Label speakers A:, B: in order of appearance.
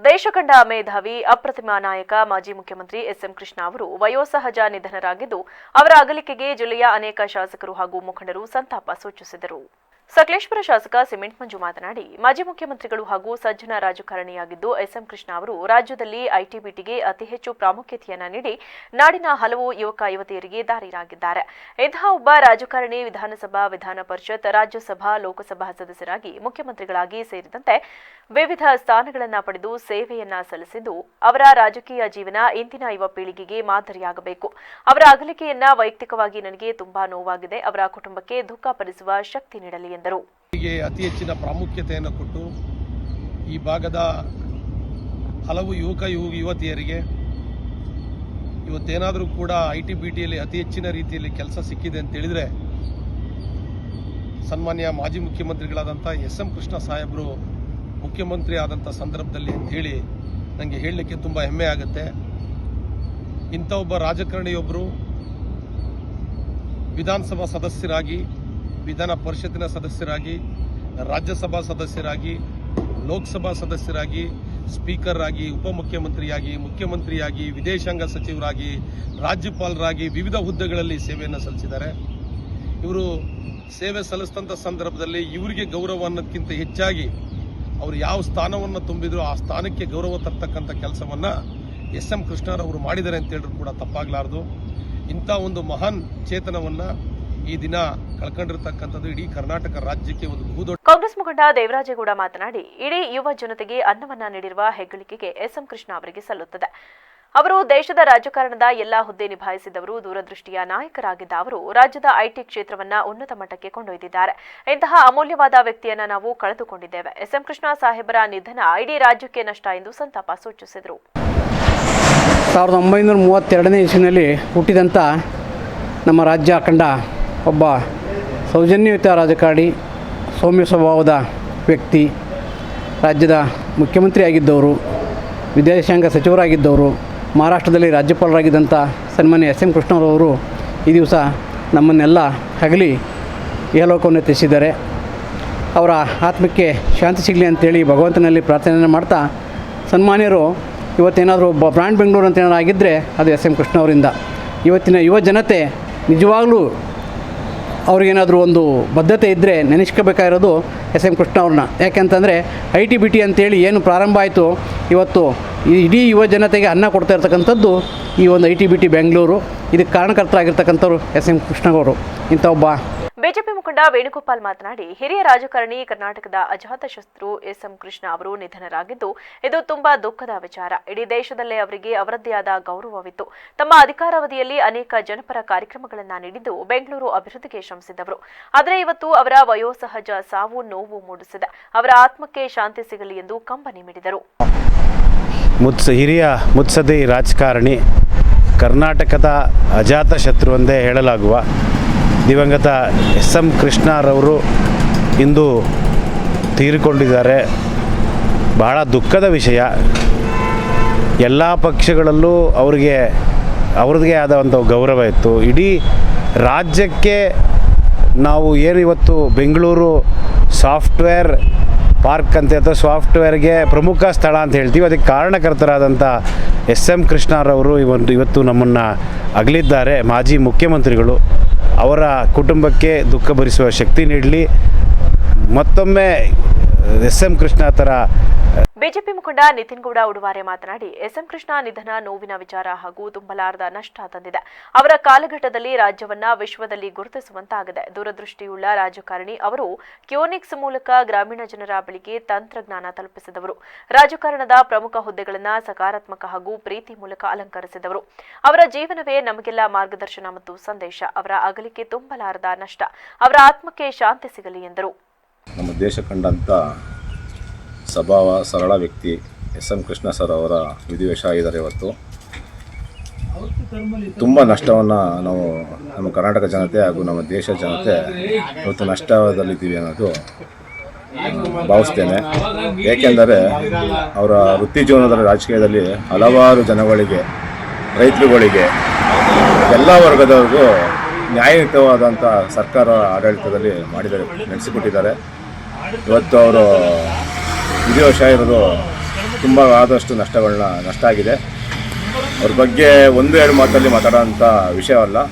A: ದೇಶ ಕಂಡ ಮೇಧಾವಿ ಅಪ್ರತಿಮ ನಾಯಕ ಮಾಜಿ ಮುಖ್ಯಮಂತ್ರಿ ಎಸ್ಎಂ ಕೃಷ್ಣ ಅವರು ವಯೋಸಹಜ ನಿಧನರಾಗಿದ್ದು ಅವರ ಅಗಲಿಕೆಗೆ ಜಿಲ್ಲೆಯ ಅನೇಕ ಶಾಸಕರು ಹಾಗೂ ಮುಖಂಡರು ಸಂತಾಪ ಸೂಚಿಸಿದರು. ಸಕಲೇಶಪುರ ಶಾಸಕ ಸಿಮೆಂಟ್ ಮಂಜು ಮಾತನಾಡಿ, ಮಾಜಿ ಮುಖ್ಯಮಂತ್ರಿಗಳು ಹಾಗೂ ಸಜ್ಜನ ರಾಜಕಾರಣಿಯಾಗಿದ್ದು ಎಸ್ಎಂ ಕೃಷ್ಣ ಅವರು ರಾಜ್ಯದಲ್ಲಿ ಐಟಿ-ಬಿಟಿಗೆ ಅತಿ ಹೆಚ್ಚು ಪ್ರಾಮುಖ್ಯತೆಯನ್ನು ನೀಡಿ ನಾಡಿನ ಹಲವು ಯುವಕ ಯುವತಿಯರಿಗೆ ದಾರಿಯಾಗಿದ್ದಾರೆ. ಇಂತಹ ಒಬ್ಬ ರಾಜಕಾರಣಿ ವಿಧಾನಸಭಾ, ವಿಧಾನ ಪರಿಷತ್, ರಾಜ್ಯಸಭಾ, ಲೋಕಸಭಾ ಸದಸ್ಯರಾಗಿ ಮುಖ್ಯಮಂತ್ರಿಗಳಾಗಿ ಸೇರಿದಂತೆ ವಿವಿಧ ಸ್ಥಾನಗಳನ್ನು ಪಡೆದು ಸೇವೆಯನ್ನ ಸಲ್ಲಿಸಿದ್ದು ಅವರ ರಾಜಕೀಯ ಜೀವನ ಇಂದಿನ ಯುವ ಪೀಳಿಗೆಗೆ ಮಾದರಿಯಾಗಬೇಕು. ಅವರ ಅಗಲಿಕೆಯನ್ನ ವೈಯಕ್ತಿಕವಾಗಿ ನನಗೆ ತುಂಬಾ ನೋವಾಗಿದೆ. ಅವರ ಕುಟುಂಬಕ್ಕೆ ದುಃಖ ಭರಿಸುವ ಶಕ್ತಿ ನೀಡಲಿ ಎಂದರು.
B: ಅತಿ ಹೆಚ್ಚಿನ ಪ್ರಾಮುಖ್ಯತೆಯನ್ನು ಕೊಟ್ಟು ಈ ಭಾಗದ ಹಲವು ಯುವತಿಯರಿಗೆ ಇವತ್ತೇನಾದರೂ ಕೂಡ ಐಟಿ-ಬಿಟಿಯಲ್ಲಿ ಅತಿ ಹೆಚ್ಚಿನ ರೀತಿಯಲ್ಲಿ ಕೆಲಸ ಸಿಕ್ಕಿದೆ ಅಂತ ಹೇಳಿದ್ರೆ ಸನ್ಮಾನ್ಯ ಮಾಜಿ ಮುಖ್ಯಮಂತ್ರಿಗಳಾದಂಥ ಎಸ್ಎಂ ಕೃಷ್ಣ ಸಾಹೇಬರು ಮುಖ್ಯಮಂತ್ರಿ ಆದಂಥ ಸಂದರ್ಭದಲ್ಲಿ ಅಂತ ಹೇಳಿ ನನಗೆ ಹೇಳಲಿಕ್ಕೆ ತುಂಬ ಹೆಮ್ಮೆ ಆಗುತ್ತೆ. ಇಂಥ ಒಬ್ಬ ರಾಜಕಾರಣಿಯೊಬ್ಬರು ವಿಧಾನಸಭಾ ಸದಸ್ಯರಾಗಿ, ವಿಧಾನ ಪರಿಷತ್ತಿನ ಸದಸ್ಯರಾಗಿ, ರಾಜ್ಯಸಭಾ ಸದಸ್ಯರಾಗಿ, ಲೋಕಸಭಾ ಸದಸ್ಯರಾಗಿ, ಸ್ಪೀಕರ್ ಆಗಿ, ಉಪಮುಖ್ಯಮಂತ್ರಿಯಾಗಿ, ಮುಖ್ಯಮಂತ್ರಿಯಾಗಿ, ವಿದೇಶಾಂಗ ಸಚಿವರಾಗಿ, ರಾಜ್ಯಪಾಲರಾಗಿ ವಿವಿಧ ಹುದ್ದೆಗಳಲ್ಲಿ ಸೇವೆಯನ್ನು ಸಲ್ಲಿಸಿದ್ದಾರೆ. ಇವರು ಸೇವೆ ಸಲ್ಲಿಸಿದಂಥ ಸಂದರ್ಭದಲ್ಲಿ ಇವರಿಗೆ ಗೌರವ ಅನ್ನೋದಕ್ಕಿಂತ ಹೆಚ್ಚಾಗಿ ಅವರು ಯಾವ ಸ್ಥಾನವನ್ನು ತುಂಬಿದ್ರು ಆ ಸ್ಥಾನಕ್ಕೆ ಗೌರವ ತರ್ತಕ್ಕಂಥ ಕೆಲಸವನ್ನ ಎಸ್ಎಂ ಕೃಷ್ಣರವರು ಮಾಡಿದ್ದಾರೆ ಅಂತ ಹೇಳಿದ್ರು ಕೂಡ ತಪ್ಪಾಗಲಾರದು. ಇಂಥ ಒಂದು ಮಹಾನ್ ಚೇತನವನ್ನ ಈ ದಿನ ಕಳ್ಕೊಂಡಿರ್ತಕ್ಕಂಥದ್ದು ಇಡೀ ಕರ್ನಾಟಕ ರಾಜ್ಯಕ್ಕೆ ಒಂದು ಬಹುದೊಡ್ಡ.
A: ಕಾಂಗ್ರೆಸ್ ಮುಖಂಡ ದೇವರಾಜೇಗೌಡ ಮಾತನಾಡಿ, ಇಡೀ ಯುವ ಜನತೆಗೆ ಅನ್ನವನ್ನ ನೀಡಿರುವ ಹೆಗ್ಗಳಿಕೆಗೆ ಎಸ್ಎಂ ಕೃಷ್ಣ ಅವರಿಗೆ ಸಲ್ಲುತ್ತದೆ. ಅವರು ದೇಶದ ರಾಜಕಾರಣದ ಎಲ್ಲಾ ಹುದ್ದೆ ನಿಭಾಯಿಸಿದವರು, ದೂರದೃಷ್ಟಿಯ ನಾಯಕರಾಗಿದ್ದ ಅವರು ರಾಜ್ಯದ ಐಟಿ ಕ್ಷೇತ್ರವನ್ನ ಉನ್ನತ ಮಟ್ಟಕ್ಕೆ ಕೊಂಡೊಯ್ದಿದ್ದಾರೆ. ಇಂತಹ ಅಮೂಲ್ಯವಾದ ವ್ಯಕ್ತಿಯನ್ನ ನಾವು ಕಳೆದುಕೊಂಡಿದ್ದೇವೆ. ಎಸ್ಎಂ ಕೃಷ್ಣ ಸಾಹೇಬರ ನಿಧನ ಇಡೀ ರಾಜ್ಯಕ್ಕೆ ನಷ್ಟ ಎಂದು ಸಂತಾಪ ಸೂಚಿಸಿದರು.
C: 1932ನೇ ಇಸ್ವಿನಲ್ಲಿ ಹುಟ್ಟಿದಂಥ ನಮ್ಮ ರಾಜ್ಯ ಕಂಡ ಒಬ್ಬ ಸೌಜನ್ಯಯುತ ರಾಜಕಾರಣಿ, ಸೌಮ್ಯ ಸ್ವಭಾವದ ವ್ಯಕ್ತಿ, ರಾಜ್ಯದ ಮುಖ್ಯಮಂತ್ರಿಯಾಗಿದ್ದವರು, ವಿದೇಶಾಂಗ ಸಚಿವರಾಗಿದ್ದವರು, ಮಹಾರಾಷ್ಟ್ರದಲ್ಲಿ ರಾಜ್ಯಪಾಲರಾಗಿದ್ದಂಥ ಸನ್ಮಾನ್ಯ ಎಸ್ ಎಂ ಕೃಷ್ಣರವರು ಈ ದಿವಸ ನಮ್ಮನ್ನೆಲ್ಲ ಹಗಲಿ ಇಹಲೋಕವನ್ನು ತಿಳಿಸಿದ್ದಾರೆ. ಅವರ ಆತ್ಮಕ್ಕೆ ಶಾಂತಿ ಸಿಗಲಿ ಅಂತೇಳಿ ಭಗವಂತನಲ್ಲಿ ಪ್ರಾರ್ಥನೆಯನ್ನು ಮಾಡ್ತಾ, ಸನ್ಮಾನ್ಯರು ಇವತ್ತೇನಾದರೂ ಒಬ್ಬ ಬ್ರ್ಯಾಂಡ್ ಬೆಂಗಳೂರು ಅಂತ ಏನಾದ್ರು ಆಗಿದ್ದರೆ ಅದು ಎಸ್ ಎಂ ಕೃಷ್ಣವರಿಂದ. ಇವತ್ತಿನ ಯುವ ಜನತೆ ನಿಜವಾಗ್ಲೂ ಅವ್ರಿಗೇನಾದರೂ ಒಂದು ಬದ್ಧತೆ ಇದ್ದರೆ ನೆನೆಸ್ಕೋಬೇಕಾಗಿರೋದು ಎಸ್ ಎಂ ಕೃಷ್ಣ ಅವ್ರನ್ನ. ಯಾಕೆಂತಂದರೆ ಐಟಿ-ಬಿಟಿ ಅಂತೇಳಿ ಏನು ಪ್ರಾರಂಭ ಆಯಿತು, ಇವತ್ತು ಇಡೀ ಯುವ ಜನತೆಗೆ ಅನ್ನ ಕೊಡ್ತಾ ಇರ್ತಕ್ಕಂಥದ್ದು ಈ ಒಂದು ಐಟಿ-ಬಿಟಿ ಬೆಂಗಳೂರು. ಇದಕ್ಕೆ ಕಾರಣಕರ್ತರಾಗಿರ್ತಕ್ಕಂಥವ್ರು ಎಸ್ ಎಂ ಕೃಷ್ಣಗೌಡರು. ಇಂಥ ಒಬ್ಬ
A: ಬಿಜೆಪಿ ಮುಖಂಡ ವೇಣುಗೋಪಾಲ್ ಮಾತನಾಡಿ, ಹಿರಿಯ ರಾಜಕಾರಣಿ, ಕರ್ನಾಟಕದ ಅಜಾತಶತ್ರು ಎಸ್ಎಂ ಕೃಷ್ಣ ಅವರು ನಿಧನರಾಗಿದ್ದು ಇದು ತುಂಬಾ ದುಃಖದ ವಿಚಾರ. ಇಡೀ ದೇಶದಲ್ಲೇ ಅವರಿಗೆ ಅವರದ್ದೇ ಆದ ಗೌರವವಿತ್ತು. ತಮ್ಮ ಅಧಿಕಾರಾವಧಿಯಲ್ಲಿ ಅನೇಕ ಜನಪರ ಕಾರ್ಯಕ್ರಮಗಳನ್ನು ನೀಡಿದ್ದು ಬೆಂಗಳೂರು ಅಭಿವೃದ್ಧಿಗೆ ಶ್ರಮಿಸಿದವರು. ಆದರೆ ಇವತ್ತು ಅವರ ವಯೋಸಹಜ ಸಾವು ನೋವು ಮೂಡಿಸಿದೆ. ಅವರ ಆತ್ಮಕ್ಕೆ ಶಾಂತಿ ಸಿಗಲಿ ಎಂದು ಕಂಬನಿ ಮಿಡಿದರು.
D: ಹಿರಿಯ ಮುತ್ಸದ್ದಿ ರಾಜಕಾರಣಿ, ಕರ್ನಾಟಕದ ಅಜಾತಶತ್ರು ಎಂದೇ ಹೇಳಲಾಗುವ ದಿವಂಗತ ಎಸ್ ಎಂ ಕೃಷ್ಣರವರು ಇಂದು ತೀರಿಕೊಂಡಿದ್ದಾರೆ. ಬಹಳ ದುಃಖದ ವಿಷಯ. ಎಲ್ಲ ಪಕ್ಷಗಳಲ್ಲೂ ಅವ್ರದ್ದೇ ಆದ ಒಂದು ಗೌರವ ಇತ್ತು. ಇಡೀ ರಾಜ್ಯಕ್ಕೆ ನಾವು ಏನು ಇವತ್ತು ಬೆಂಗಳೂರು ಸಾಫ್ಟ್ವೇರ್ ಪಾರ್ಕ್ ಅಂತ ಅಥವಾ ಸಾಫ್ಟ್ವೇರ್ಗೆ ಪ್ರಮುಖ ಸ್ಥಳ ಅಂತ ಹೇಳ್ತೀವಿ, ಅದಕ್ಕೆ ಕಾರಣಕರ್ತರಾದಂಥ ಎಸ್ ಎಂ ಕೃಷ್ಣರವರು ಇವತ್ತು ನಮ್ಮನ್ನು ಅಗಲಿದ್ದಾರೆ. ಮಾಜಿ ಮುಖ್ಯಮಂತ್ರಿಗಳು. ಅವರ ಕುಟುಂಬಕ್ಕೆ ದುಃಖ ಭರಿಸುವ ಶಕ್ತಿ ನೀಡಲಿ. ಮತ್ತೊಮ್ಮೆ ಎಸ್ ಎಂ ಕೃಷ್ಣ ಥರ.
A: ಬಿಜೆಪಿ ಮುಖಂಡ ನಿತಿನ್ ಗೌಡ ಉಡುವಾರೆ ಮಾತನಾಡಿ, ಎಸ್ಎಂ ಕೃಷ್ಣ ನಿಧನ ನೋವಿನ ವಿಚಾರ ಹಾಗೂ ತುಂಬಲಾರದ ನಷ್ಟ ತಂದಿದೆ. ಅವರ ಕಾಲಘಟ್ಟದಲ್ಲಿ ರಾಜ್ಯವನ್ನ ವಿಶ್ವದಲ್ಲಿ ಗುರುತಿಸುವಂತಾಗಿದೆ. ದೂರದೃಷ್ಟಿಯುಳ್ಳ ರಾಜಕಾರಣಿ ಅವರು. ಕ್ಯೋನಿಕ್ಸ್ ಮೂಲಕ ಗ್ರಾಮೀಣ ಜನರ ಬಳಿಗೆ ತಂತ್ರಜ್ಞಾನ ತಲುಪಿಸಿದವರು. ರಾಜಕಾರಣದ ಪ್ರಮುಖ ಹುದ್ದೆಗಳನ್ನು ಸಕಾರಾತ್ಮಕ ಹಾಗೂ ಪ್ರೀತಿ ಮೂಲಕ ಅಲಂಕರಿಸಿದವರು. ಅವರ ಜೀವನವೇ ನಮಗೆಲ್ಲ ಮಾರ್ಗದರ್ಶನ ಮತ್ತು ಸಂದೇಶ. ಅವರ ಅಗಲಿಕೆ ತುಂಬಲಾರದ ನಷ್ಟ. ಅವರ ಆತ್ಮಕ್ಕೆ ಶಾಂತಿ ಸಿಗಲಿ ಎಂದರು.
E: ನಮ್ಮ ದೇಶ ಕಂಡಂಥ ಸ್ವಭಾವ ಸರಳ ವ್ಯಕ್ತಿ ಎಸ್ ಎಂ ಕೃಷ್ಣ ಸರ್ ಅವರ ವಿಧಿವಶ ಆಗಿದ್ದಾರೆ. ಇವತ್ತು ತುಂಬ ನಷ್ಟವನ್ನು ನಾವು ನಮ್ಮ ಕರ್ನಾಟಕ ಜನತೆ ಹಾಗೂ ನಮ್ಮ ದೇಶ ಜನತೆ ಇವತ್ತು ನಷ್ಟದಲ್ಲಿದ್ದೀವಿ ಅನ್ನೋದು ಭಾವಿಸ್ತೇನೆ. ಏಕೆಂದರೆ ಅವರ ವೃತ್ತಿ ಜೀವನದಲ್ಲಿ ರಾಜಕೀಯದಲ್ಲಿ ಹಲವಾರು ಜನಗಳಿಗೆ, ರೈತರುಗಳಿಗೆ, ಎಲ್ಲ ವರ್ಗದವ್ರಿಗೂ ನ್ಯಾಯಯುತವಾದಂಥ ಸರ್ಕಾರ ಆಡಳಿತದಲ್ಲಿ ನಡೆಸಿಕೊಟ್ಟಿದ್ದಾರೆ. ಇವತ್ತು ಅವರು ವಿಧಿವಶ ಇರೋದು ತುಂಬ ಆದಷ್ಟು ನಷ್ಟ ಆಗಿದೆ. ಅವ್ರ ಬಗ್ಗೆ ಒಂದು ಎರಡು ಮಾತಲ್ಲಿ ಮಾತಾಡೋಂಥ ವಿಷಯವಲ್ಲ.